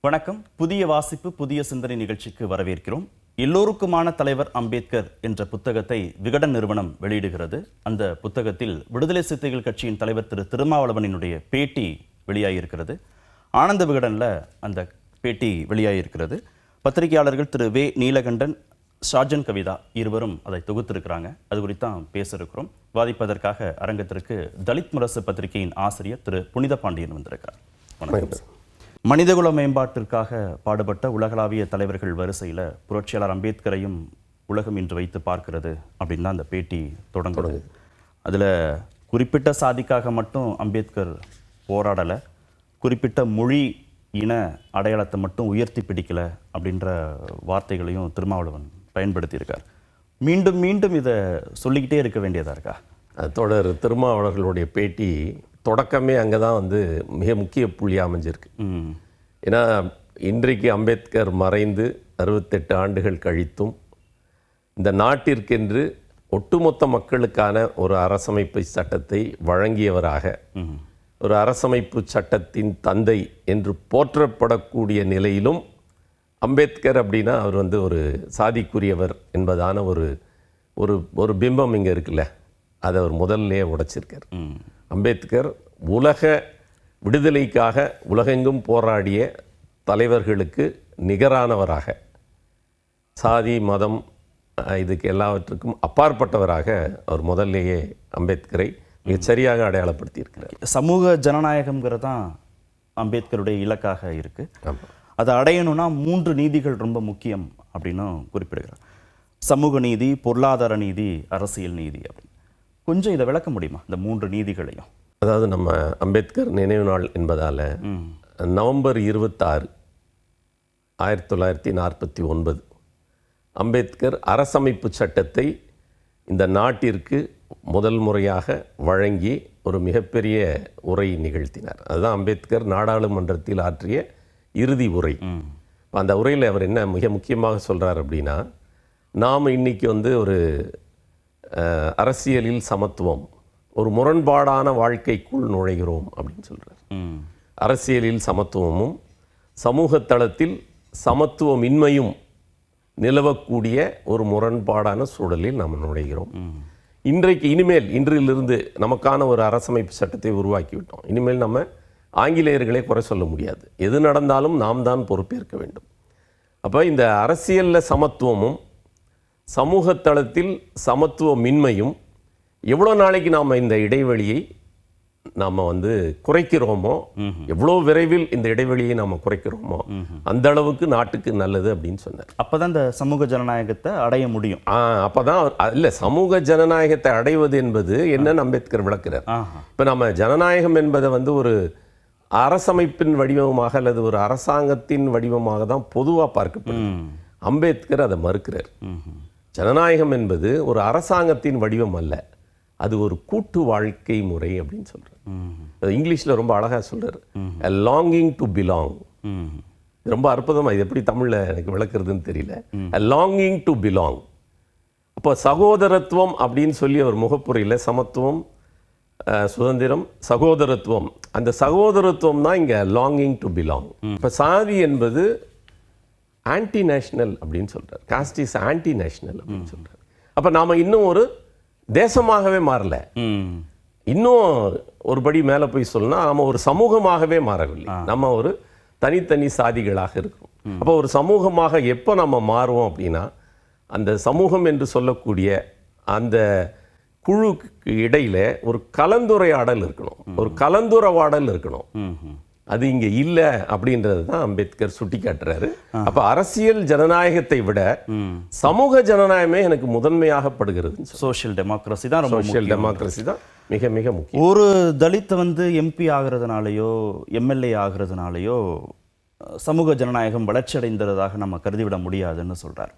வணக்கம். புதிய வாசிப்பு புதிய சிந்தனை நிகழ்ச்சிக்கு வரவேற்கிறோம். எல்லோருக்குமான தலைவர் அம்பேத்கர் என்ற புத்தகத்தை விகடன் நிறுவனம் வெளியிடுகிறது. அந்த புத்தகத்தில் விடுதலை சிறுத்தைகள் கட்சியின் தலைவர் திரு திருமாவளவனினுடைய பேட்டி வெளியாகியிருக்கிறது. ஆனந்த விகடனில் அந்த பேட்டி வெளியாகியிருக்கிறது. பத்திரிகையாளர்கள் திரு வே நீலகண்டன், ஷாஜன் கவிதா இருவரும் அதை தொகுத்திருக்கிறாங்க. அது குறித்தான் பேச இருக்கிறோம். வாதிப்பதற்காக அரங்கத்திற்கு தலித் முரசு பத்திரிகையின் ஆசிரியர் திரு புனித பாண்டியன் வந்திருக்கிறார். வணக்கம். மனிதகுல மேம்பாட்டிற்காக பாடுபட்ட உலகளாவிய தலைவர்கள் வரிசையில் புரட்சியாளர் அம்பேத்கரையும் உலகம் இன்று வைத்து பார்க்கிறது அப்படின்னு தான் அந்த பேட்டி தொடங்குறது. அதில் குறிப்பிட்ட சாதிக்காக மட்டும் அம்பேத்கர் போராடலை, குறிப்பிட்ட மொழி இன அடையாளத்தை மட்டும் உயர்த்தி பிடிக்கலை அப்படின்ற வார்த்தைகளையும் திருமாவளவன் பயன்படுத்தியிருக்கார். மீண்டும் மீண்டும் இதை சொல்லிக்கிட்டே இருக்க வேண்டியதாக இருக்கா? தொடர் திருமாவளவர்களுடைய பேட்டி தொடக்கமே அங்கே தான் மிக முக்கிய புள்ளியாக அமைஞ்சிருக்கு. ஏன்னா இன்றைக்கு அம்பேத்கர் மறைந்து 68 ஆண்டுகள் கழித்தும் இந்த நாட்டிற்கென்று ஒட்டுமொத்த மக்களுக்கான ஒரு அரசமைப்பு சட்டத்தை வழங்கியவராக, ஒரு அரசமைப்பு சட்டத்தின் தந்தை என்று போற்றப்படக்கூடிய நிலையிலும் அம்பேத்கர் அப்படின்னா அவர் ஒரு சாதிக்குரியவர் என்பதான ஒரு ஒரு ஒரு பிம்பம் இங்கே இருக்குல்ல, அதை அவர் முதல்லையே உடைச்சிருக்கார். அம்பேத்கர் உலக விடுதலைக்காக உலகெங்கும் போராடிய தலைவர்களுக்கு நிகரானவராக, சாதி மதம் இதுக்கு எல்லாவற்றுக்கும் அப்பாற்பட்டவராக அவர் முதல்லையே அம்பேத்கரை மிகச்சரியாக அடையாளப்படுத்தியிருக்கிறார். சமூக ஜனநாயகம்ங்கிறது தான் அம்பேத்கருடைய இலக்காக இருக்குது. அதை அடையணும்னா 3 நீதிகள் ரொம்ப முக்கியம் அப்படின்னு குறிப்பிடுகிறார். சமூக நீதி, பொருளாதார நீதி, அரசியல் நீதி அப்படின்னு. கொஞ்சம் இதை விளக்க முடியுமா, இந்த 3 நீதிகளையும்? அதாவது நம்ம அம்பேத்கர் நினைவு நாள் என்பதால் நவம்பர் 26, 1949 அம்பேத்கர் அரசமைப்பு சட்டத்தை இந்த நாட்டிற்கு முதல் முறையாக வழங்கி ஒரு மிகப்பெரிய உரை நிகழ்த்தினார். அதுதான் அம்பேத்கர் நாடாளுமன்றத்தில் ஆற்றிய இறுதி உரை. அந்த உரையில் அவர் என்ன மிக முக்கியமாக சொல்கிறார் அப்படின்னா, நாம் இன்னைக்கு ஒரு அரசியலில் சமத்துவம், ஒரு முரண்பாடான வாழ்க்கைக்குள் நுழைகிறோம் அப்படின்னு சொல்கிறார். அரசியலில் சமத்துவமும் சமூக தளத்தில் சமத்துவமின்மையும் நிலவக்கூடிய ஒரு முரண்பாடான சூழலில் நாம் நுழைகிறோம். இன்றிலிருந்து நமக்கான ஒரு அரசமைப்பு சட்டத்தை உருவாக்கிவிட்டோம். இனிமேல் நம்ம ஆங்கிலேயர்களை குறை சொல்ல முடியாது. எது நடந்தாலும் நாம் தான் பொறுப்பேற்க வேண்டும். அப்போ இந்த அரசியலில் சமத்துவமும் சமூக தளத்தில் சமத்துவமின்மையும் எவ்வளோ நாளைக்கு நாம் இந்த இடைவெளியை நாம் குறைக்கிறோமோ, எவ்வளோ விரைவில் இந்த இடைவெளியை நாம் குறைக்கிறோமோ அந்த அளவுக்கு நாட்டுக்கு நல்லது அப்படின்னு சொன்னார். அப்போ தான் இந்த சமூக ஜனநாயகத்தை அடைய முடியும். அப்போ தான் இல்லை, சமூக ஜனநாயகத்தை அடைவது என்பது என்னன்னு அம்பேத்கர் விளக்குறார். இப்போ நம்ம ஜனநாயகம் என்பதை ஒரு அரசமைப்பின் வடிவமாக அல்லது ஒரு அரசாங்கத்தின் வடிவமாக தான் பொதுவாக பார்க்கப்படுது. அம்பேத்கர் அதை மறுக்கிறார். ஜனநாயகம் என்பது ஒரு அரசாங்கத்தின் வடிவம் அல்ல, அது ஒரு கூட்டு வாழ்க்கை முறை அப்படின்னு சொல்றார். இங்கிலீஷில் ரொம்ப அழகாக சொல்றார், a longing to belong. ரொம்ப அற்புதமா, இது எப்படி தமிழ்ல எனக்கு விளக்குறதுன்னு தெரியல. a longing to belong. அப்போ சகோதரத்துவம் அப்படின்னு சொல்லி ஒரு முகப்புரையில் சமத்துவம், சுதந்திரம், சகோதரத்துவம், அந்த சகோதரத்துவம் தான் இங்கே லாங்கிங் டு பிலாங். இப்போ சாதி என்பது ஆன்டி நேஷனல் அப்படின்னு சொல்றார். காஸ்ட் இஸ் ஆன்டி நேஷனல் அப்படின்னு சொல்றார். அப்போ நாம் இன்னும் ஒரு தேசமாகவே மாறல, இன்னும் ஒரு படி மேலே போய் சொல்லணும்னா நம்ம ஒரு சமூகமாகவே மாறவில்லை, நம்ம ஒரு தனித்தனி சாதிகளாக இருக்கும். அப்போ ஒரு சமூகமாக எப்போ நம்ம மாறுவோம் அப்படின்னா, அந்த சமூகம் என்று சொல்லக்கூடிய அந்த குழுக்கு இடையில ஒரு கலந்துரையாடல் இருக்கணும், ஒரு கலந்துரவாடல் இருக்கணும். அது இங்க இல்ல அப்படின்றது தான் அம்பேத்கர் சுட்டி காட்டுறாரு. அப்ப அரசியல் ஜனநாயகத்தை விட சமூக ஜனநாயகமே எனக்கு முதன்மையாகப்படுகிறது. சோஷியல் டெமோக்ரஸி தான், சோஷியல் டெமோக்ரஸி தான் மிக மிக முக்கியம். ஒரு தலித் எம்பி ஆகிறதுனாலையோ எம்எல்ஏ ஆகிறதுனாலையோ சமூக ஜனநாயகம் வளர்ச்சி அடைந்ததாக நம்ம கருதிவிட முடியாதுன்னு சொல்றார்.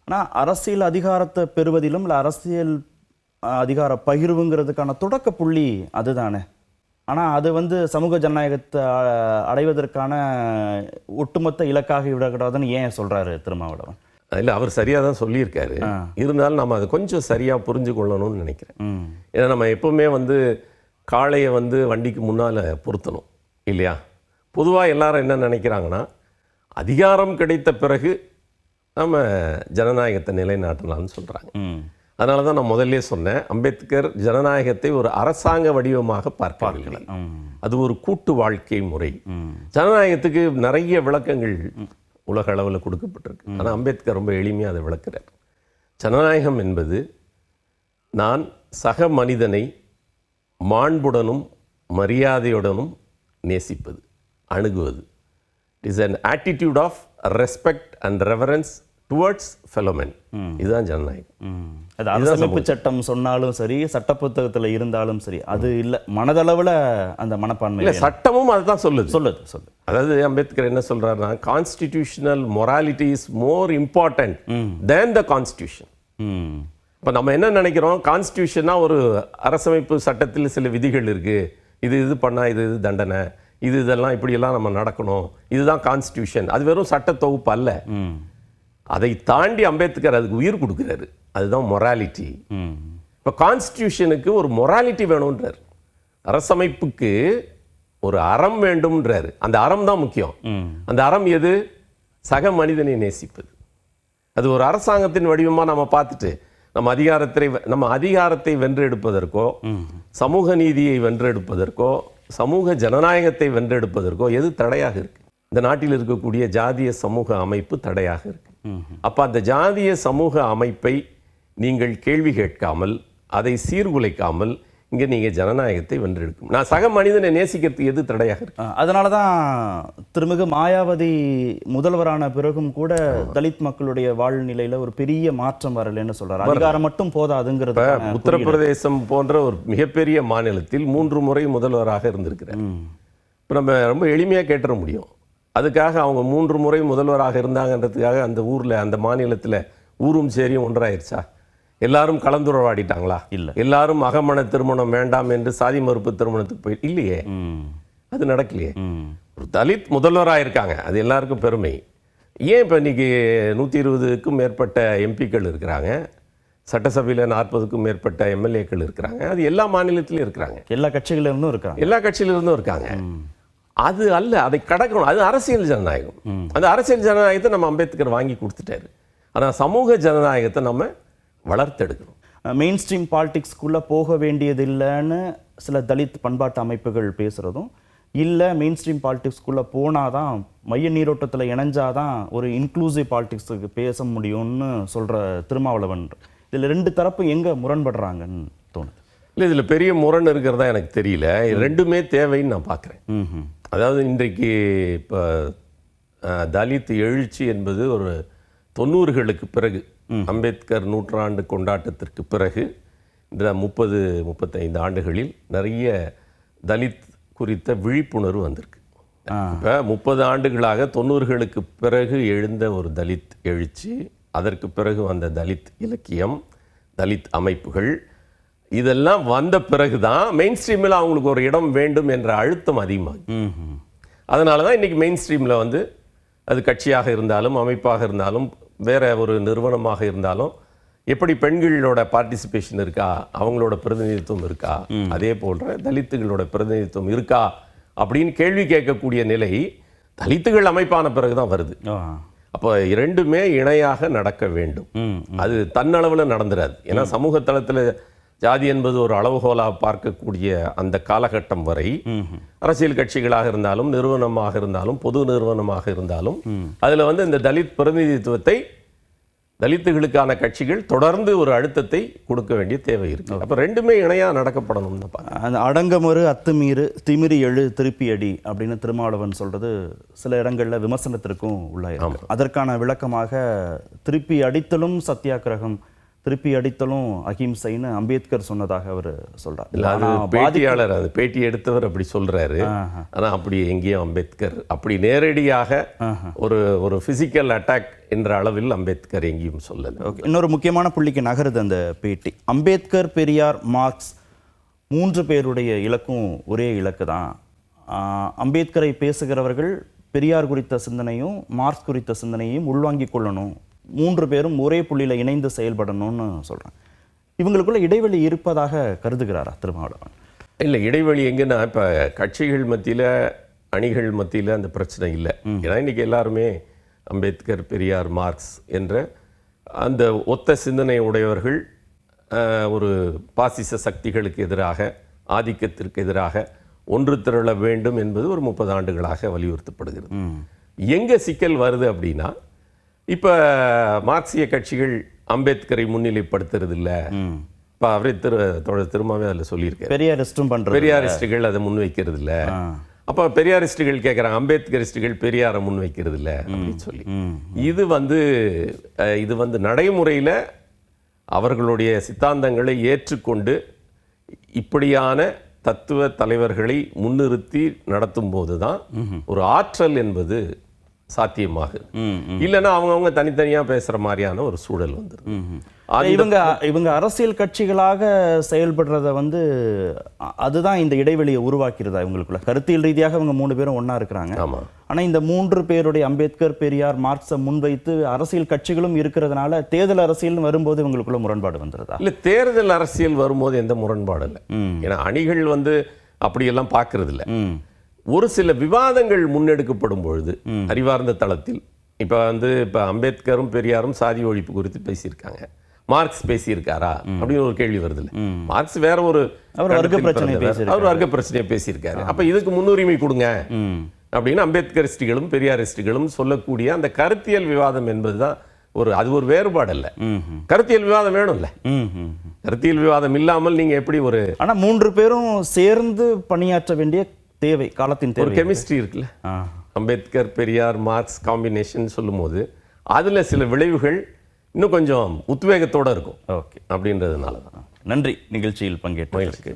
ஆனால் அரசியல் அதிகாரத்தை பெறுவதிலும் இல்லை அரசியல் அதிகார பகிர்வுங்கிறதுக்கான தொடக்க புள்ளி அதுதானே. ஆனால் அது சமூக ஜனநாயகத்தை அடைவதற்கான ஒட்டுமொத்த இலக்காக விடக்கூடாதுன்னு ஏன் சொல்றாரு திருமாவளவன்? இல்லை, அவர் சரியாக தான் சொல்லியிருக்காரு. இருந்தாலும் நம்ம அதை கொஞ்சம் சரியாக புரிஞ்சு கொள்ளணும்னு நினைக்கிறேன். ஏன்னா நம்ம எப்பவுமே காளையை வண்டிக்கு முன்னால் பொருத்தணும் இல்லையா? பொதுவாக எல்லாரும் என்ன நினைக்கிறாங்கன்னா, அதிகாரம் கிடைத்த பிறகு நம்ம ஜனநாயகத்தை நிலைநாட்டலாம்னு சொல்கிறாங்க. அதனால தான் நான் முதல்ல சொன்னேன், அம்பேத்கர் ஜனநாயகத்தை ஒரு அரசாங்க வடிவமாக பார்க்கவில்லை, அது ஒரு கூட்டு வாழ்க்கை முறை. ஜனநாயகத்துக்கு நிறைய விளக்கங்கள் உலக அளவில் கொடுக்கப்பட்டிருக்கு. ஆனால் அம்பேத்கர் ரொம்ப எளிமையாக அதை விளக்குறார். ஜனநாயகம் என்பது நான் சக மனிதனை மாண்புடனும் மரியாதையுடனும் நேசிப்பது, அணுகுவது. It is an attitude of respect and reverence towards fellow men. இதுதான் ஜனநாயகம். அது அரசமைப்பு சட்டம் சொன்னாலும் சரி, சட்ட புத்தகத்தில் இருந்தாலும் சரி, அது இல்லை மனதளவில் அந்த மனப்பான்மை இல்லை. சட்டமும் அதுதான் சொல்லுது. சொல்லுது. அதாவது அம்பேத்கர் என்ன சொல்றாருன்னா, constitutional morality is more important than the constitution. இப்போ நம்ம என்ன நினைக்கிறோம், கான்ஸ்டியூஷனா ஒரு அரசமைப்பு சட்டத்தில் சில விதிகள் இருக்கு, இது பண்ணா இது தண்டனை, இதெல்லாம் இப்படியெல்லாம் நம்ம நடக்கணும், இதுதான் கான்ஸ்டியூஷன். அது வெறும் சட்ட தொகுப்பு அல்ல. அதை தாண்டி அம்பேத்கர் அதுக்கு உயிர் கொடுக்குறாரு, அதுதான் மொராலிட்டி. இப்போ கான்ஸ்டியூஷனுக்கு ஒரு மொராலிட்டி வேணும்ன்றார், அரசமைப்புக்கு ஒரு அறம் வேண்டும்ன்றாரு. அந்த அறம் தான் முக்கியம். அந்த அறம் எது? சக மனிதனை நேசிப்பது. அது ஒரு அரசாங்கத்தின் வடிவமாக நம்ம பார்த்துட்டு நம்ம அதிகாரத்தை வென்றெடுப்பதற்கோ, சமூக நீதியை வென்றெடுப்பதற்கோ, சமூக ஜனநாயகத்தை வென்றெடுப்பதற்கோ எது தடையாக இருக்கு? இந்த நாட்டில் இருக்கக்கூடிய ஜாதிய சமூக அமைப்பு தடையாக இருக்கு. அப்ப அந்த ஜாதிய சமூக அமைப்பை நீங்கள் கேள்வி கேட்காமல், அதை சீர்குலைக்காமல் இங்க நீங்க ஜனநாயகத்தை வென்றெடுக்கும். நான் சக மனிதனை நேசிக்கிறதுக்கு எது தடையாக இருக்கு? அதனாலதான் திருமிகு மாயாவதி முதல்வரான பிறகும் கூட தலித் மக்களுடைய வாழ்நிலையில ஒரு பெரிய மாற்றம் வரலன்னு சொல்றாரு. அதிகாரம் மட்டும் போதாதுங்கிறது. உத்தரப்பிரதேசம் போன்ற ஒரு மிகப்பெரிய மாநிலத்தில் 3 முறை முதல்வராக இருந்திருக்கிறார். இப்போ நம்ம ரொம்ப எளிமையாக கேட்டுற முடியும், அதுக்காக அவங்க 3 முறை முதல்வராக இருந்தாங்கன்றதுக்காக அந்த ஊர்ல, அந்த மாநிலத்தில் ஊரும் சேரியும் ஒன்றாயிருச்சா? எல்லாரும் கலந்துரையாடிட்டாங்களா? இல்லை. எல்லாரும் அகமண திருமணம் வேண்டாம் என்று சாதி மறுப்பு திருமணத்துக்கு போய் இல்லையே, அது நடக்கலையே. ஒரு தலித் முதல்வராக இருக்காங்க, அது எல்லாருக்கும் பெருமை. ஏன் இப்போ இன்னைக்கு 120க்கும் மேற்பட்ட எம்பிக்கள் இருக்கிறாங்க, சட்டசபையில் 40க்கும் மேற்பட்ட எம்எல்ஏக்கள் இருக்கிறாங்க, அது எல்லா மாநிலத்திலும் இருக்கிறாங்க, எல்லா கட்சிகளிலிருந்தும் இருக்காங்க, எல்லா கட்சியிலிருந்தும் இருக்காங்க. அது அல்ல, அதை கடக்கணும். அது அரசியல் ஜனநாயகம். அந்த அரசியல் ஜனநாயகத்தை நம்ம அம்பேத்கர் வாங்கி கொடுத்துட்டாரு. ஆனால் சமூக ஜனநாயகத்தை நம்ம வளர்த்தெடுக்கணும். மெயின் ஸ்ட்ரீம் பாலிடிக்ஸ்குள்ளே போக வேண்டியது இல்லைன்னு சில தலித் பண்பாட்டு அமைப்புகள் பேசுகிறதும், இல்லை மெயின் ஸ்ட்ரீம் பாலிடிக்ஸ்குள்ளே போனாதான், மைய நீரோட்டத்தில் இணைஞ்சாதான் ஒரு இன்க்ளூசிவ் பாலிடிக்ஸுக்கு பேச முடியும்னு சொல்கிற திருமாவளவன், இதில் 2 தரப்பு எங்கே முரண்படுறாங்கன்னு தோணுது? இல்லை, இதில் பெரிய முரண் இருக்கிறதா எனக்கு தெரியல. ரெண்டுமே தேவைன்னு நான் பார்க்குறேன். அதாவது இன்றைக்கு இப்போ தலித் எழுச்சி என்பது ஒரு 90களுக்கு பிறகு, அம்பேத்கர் நூற்றாண்டு கொண்டாட்டத்திற்கு பிறகு இந்த 30-35 ஆண்டுகளில் நிறைய தலித் குறித்த விழிப்புணர்வு வந்திருக்கு. இப்போ 30 ஆண்டுகளாக 90களுக்கு பிறகு எழுந்த ஒரு தலித் எழுச்சி, அதற்கு பிறகு வந்த தலித் இலக்கியம், தலித் அமைப்புகள், இதெல்லாம் வந்த பிறகு தான் மெயின் ஸ்ட்ரீமில் அவங்களுக்கு ஒரு இடம் வேண்டும் என்ற அழுத்தம் அதிகமாகும். அதனால தான் இன்றைக்கி மெயின் ஸ்ட்ரீமில் வந்து அது கட்சியாக இருந்தாலும், அமைப்பாக இருந்தாலும், வேற ஒரு நிறுவனமாக இருந்தாலும், எப்படி பெண்களோட பார்ட்டிசிபேஷன் இருக்கா, அவங்களோட பிரதிநிதித்துவம் இருக்கா, அதே போன்ற தலித்துகளோட பிரதிநிதித்துவம் இருக்கா அப்படின்னு கேள்வி கேட்கக்கூடிய நிலை தலித்துகள் அமைப்பான பிறகுதான் வருது. அப்போ 2மே இணையாக நடக்க வேண்டும். அது தன்னளவில் நடந்துடாது. ஏன்னா சமூக தளத்தில் ஜாதி என்பது ஒரு அளவுகோலாக பார்க்கக்கூடிய அந்த காலகட்டம் வரை அரசியல் கட்சிகளாக இருந்தாலும், நிறுவனமாக இருந்தாலும், பொது நிறுவனமாக இருந்தாலும், அதில் வந்து இந்த தலித் பிரதிநிதித்துவத்தை தலித்துகளுக்கான கட்சிகள் தொடர்ந்து ஒரு அழுத்தத்தை கொடுக்க வேண்டிய தேவை இருக்கு. அப்போ 2மே இணையாக நடக்கப்படணும்னு அந்த அடங்கமறு அத்துமீறு திமிரி எழு திருப்பி அடி அப்படின்னு திருமாவளவன் சொல்றது சில இடங்களில் விமர்சனத்திற்கும் உள்ளாயிருக்கு. அதற்கான விளக்கமாக திருப்பி அடித்தலும் சத்தியாகிரகம், திருப்பி அடித்தலும் அஹிம்சைன்னு அம்பேத்கர் சொன்னதாக அவர் சொல்றார். அது பேட்டியாளர், அது பேட்டி எடுத்தவர் அப்படி சொல்றாரு. ஆனா அப்படி எங்கேயும் அம்பேத்கர் அப்படி நேரடியாக ஒரு பிசிக்கல் அட்டாக் என்ற அளவில் அம்பேத்கர் எங்கேயும் சொல்லல. இன்னொரு முக்கியமான புள்ளிக்கு நகருது அந்த பேட்டி. அம்பேத்கர், பெரியார், மார்க்ஸ் 3 பேருடைய இலக்கும் ஒரே இலக்கு தான். அம்பேத்கரை பேசுகிறவர்கள் பெரியார் குறித்த சிந்தனையும் மார்க்ஸ் குறித்த சிந்தனையும் உள்வாங்கிக் கொள்ளணும், 3 பேரும் ஒரே புள்ளியில் இணைந்து செயல்படணும்னு சொல்கிறாங்க. இவங்களுக்குள்ள இடைவெளி இருப்பதாக கருதுகிறாரா திருமாவளவன்? இல்லை, இடைவெளி எங்கன்னா இப்போ கட்சிகள் மத்தியில் அணிகள் மத்தியில் அந்த பிரச்சனை இல்லை. ஏன்னா இன்னைக்கு எல்லாருமே அம்பேத்கர், பெரியார், மார்க்ஸ் என்ற அந்த ஒத்த சிந்தனை உடையவர்கள் ஒரு பாசிச சக்திகளுக்கு எதிராக, ஆதிக்கத்திற்கு எதிராக ஒன்று திரள வேண்டும் என்பது ஒரு 30 ஆண்டுகளாக வலியுறுத்தப்படுகிறது. எங்கே சிக்கல் வருது அப்படின்னா, இப்போ மார்க்சிய கட்சிகள் அம்பேத்கரை முன்னிலைப்படுத்துறது இல்லை. இப்போ அவரே திரும்பவே அதில் சொல்லியிருக்காரு, பெரியாரிஸ்டுகள் அதை முன்வைக்கிறது இல்லை. அப்போ பெரியாரிஸ்டுகள் கேட்குறாங்க, அம்பேத்கரிஸ்டுகள் பெரியாரை முன்வைக்கிறது இல்லை அப்படின்னு சொல்லி. இது வந்து நடைமுறையில் அவர்களுடைய சித்தாந்தங்களை ஏற்றுக்கொண்டு இப்படியான தத்துவ தலைவர்களை முன்னிறுத்தி நடத்தும் போது தான் ஒரு ஆற்றல் என்பது சாத்தியமாகுது. இல்லைன்னா அவங்கவுங்க தனித்தனியாக பேசுகிற மாதிரியான ஒரு சூழல் வந்துடும். இவங்க அரசியல் கட்சிகளாக செயல்படுறத வந்து அதுதான் இந்த இடைவெளியை உருவாக்கிறதா இவங்களுக்குள்ள. கருத்தியல் ரீதியாக இவங்க 3 பேரும் ஒன்றா இருக்கிறாங்க. ஆனால் இந்த 3 பேருடைய அம்பேத்கர், பெரியார், மார்க்ஸை முன்வைத்து அரசியல் கட்சிகளும் இருக்கிறதுனால தேர்தல் அரசியல் வரும்போது இவங்களுக்குள்ள முரண்பாடு வந்துடுதா? இல்லை, தேர்தல் அரசியல் வரும்போது எந்த முரண்பாடு இல்லை. ஏன்னா அணிகள் வந்து அப்படியெல்லாம் பார்க்கறது இல்லை. ஒரு சில விவாதங்கள் முன்னெடுக்கப்படும் பொழுது அறிவார்ந்த தளத்தில், இப்போ அம்பேத்கரும் பெரியாரும் சாதி ஒழிப்பு குறித்து பேசியிருக்காங்க, மார்க்ஸ் பேசியிருக்காரா அப்படின்னு ஒரு கேள்வி வருது. மார்க்ஸ் வேற ஒரு வர்க்க பிரச்சனையை பேசியிருக்காரு. அப்ப இதுக்கு முன்னுரிமை கொடுங்க அப்படின்னு அம்பேத்கரிஸ்டுகளும் பெரியாரிஸ்டுகளும் சொல்லக்கூடிய அந்த கருத்தியல் விவாதம் என்பதுதான் அது ஒரு வேறுபாடு அல்ல. கருத்தியல் விவாதம் வேணும்ல. கருத்தியல் விவாதம் இல்லாமல் நீங்க எப்படி ஆனா 3 பேரும் சேர்ந்து பணியாற்ற வேண்டிய தேவை, காலத்தின் தேவை. ஒரு கெமிஸ்ட்ரி இருக்குல்ல, அம்பேத்கர், பெரியார், மார்க்ஸ் காம்பினேஷன் சொல்லும் போது அதுல சில விளைவுகள் இன்னும் கொஞ்சம் உத்வேகத்தோட இருக்கும். அப்படின்றதுனால தான். நன்றி நிகழ்ச்சியில் பங்கேற்றதற்கு.